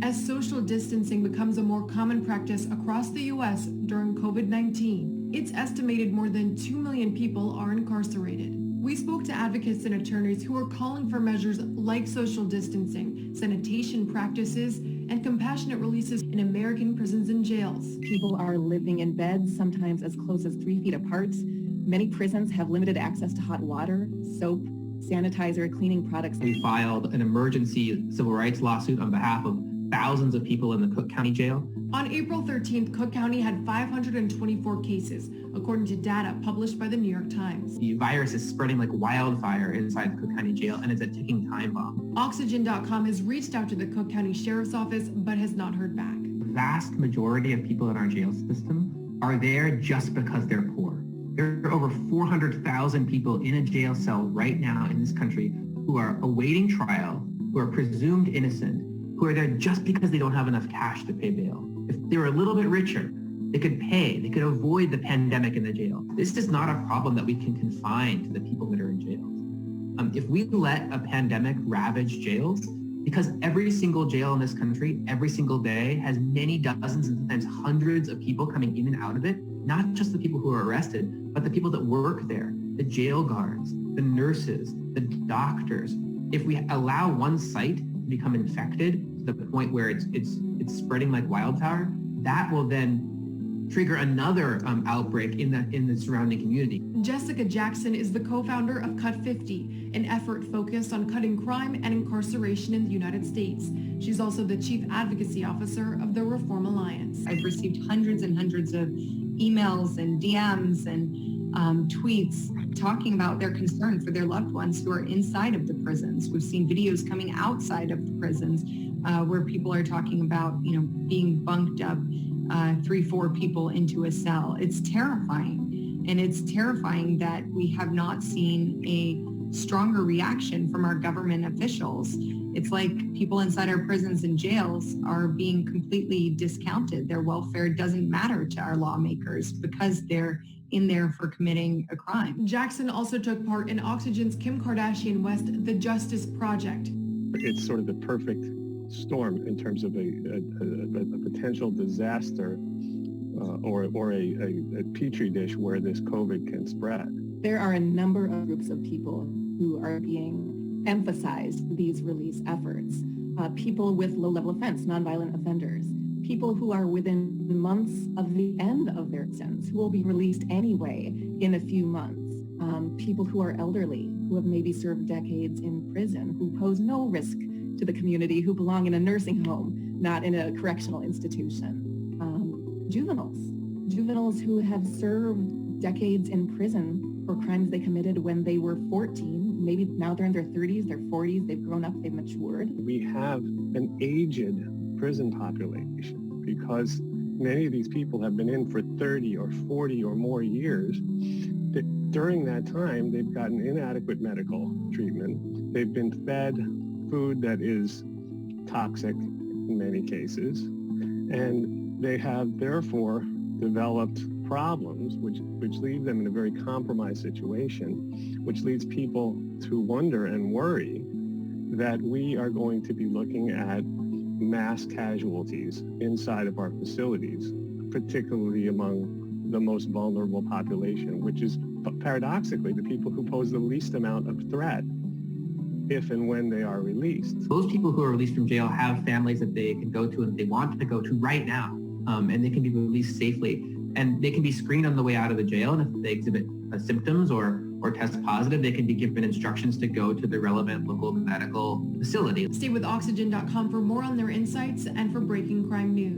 As social distancing becomes a more common practice across the U.S. during COVID-19, it's estimated more than 2 million people are incarcerated. We spoke to advocates and attorneys who are calling for measures like social distancing, sanitation practices, and compassionate releases in American prisons and jails. People are living in beds, sometimes as close as 3 feet apart. Many prisons have limited access to hot water, soap, sanitizer, cleaning products. We filed an emergency civil rights lawsuit on behalf of thousands of people in the Cook County Jail. On April 13th, Cook County had 524 cases, according to data published by the New York Times. The virus is spreading like wildfire inside the Cook County Jail, and it's a ticking time bomb. Oxygen.com has reached out to the Cook County Sheriff's Office, but has not heard back. The vast majority of people in our jail system are there just because they're poor. There are over 400,000 people in a jail cell right now in this country who are awaiting trial, who are presumed innocent, who are there just because they don't have enough cash to pay bail. If they were a little bit richer, they could pay, they could avoid the pandemic in the jail. This is not a problem that we can confine to the people that are in jails. If we let a pandemic ravage jails, because every single jail in this country, every single day, has many dozens and sometimes hundreds of people coming in and out of it, not just the people who are arrested, but the people that work there, the jail guards, the nurses, the doctors. If we allow one site to become infected to the point where it's spreading like wildfire, that will then trigger another outbreak in the surrounding community. Jessica Jackson is the co-founder of Cut 50, an effort focused on cutting crime and incarceration in the United States. She's also the chief advocacy officer of the Reform Alliance. I've received hundreds and hundreds of emails and DMs and tweets talking about their concern for their loved ones who are inside of the prisons. We've seen videos coming outside of the prisons where people are talking about, being bunked up 3-4 people into a cell. It's terrifying. And it's terrifying that we have not seen a stronger reaction from our government officials. It's like people inside our prisons and jails are being completely discounted. Their welfare doesn't matter to our lawmakers because they're in there for committing a crime. Jackson also took part in Oxygen's Kim Kardashian West, The Justice Project. It's sort of the perfect storm in terms of a potential disaster or a petri dish where this COVID can spread. There are a number of groups of people who are being emphasized these release efforts. People with low-level offense, nonviolent offenders, people who are within months of the end of their sentence, who will be released anyway in a few months, people who are elderly, who have maybe served decades in prison, who pose no risk to the community, who belong in a nursing home, not in a correctional institution. Juveniles who have served decades in prison for crimes they committed when they were 14. Maybe now they're in their 30s, their 40s, they've grown up, they've matured. We have an aged prison population because many of these people have been in for 30 or 40 or more years. During that time, they've gotten inadequate medical treatment. They've been fed food that is toxic in many cases, and they have therefore developed problems which leave them in a very compromised situation, which leads people to wonder and worry that we are going to be looking at mass casualties inside of our facilities, particularly among the most vulnerable population, which is paradoxically the people who pose the least amount of threat if and when they are released. Those people who are released from jail have families that they can go to and they want to go to right now, and they can be released safely. And they can be screened on the way out of the jail, and if they exhibit symptoms or test positive, they can be given instructions to go to the relevant local medical facility. Stay with Oxygen.com for more on their insights and for breaking crime news.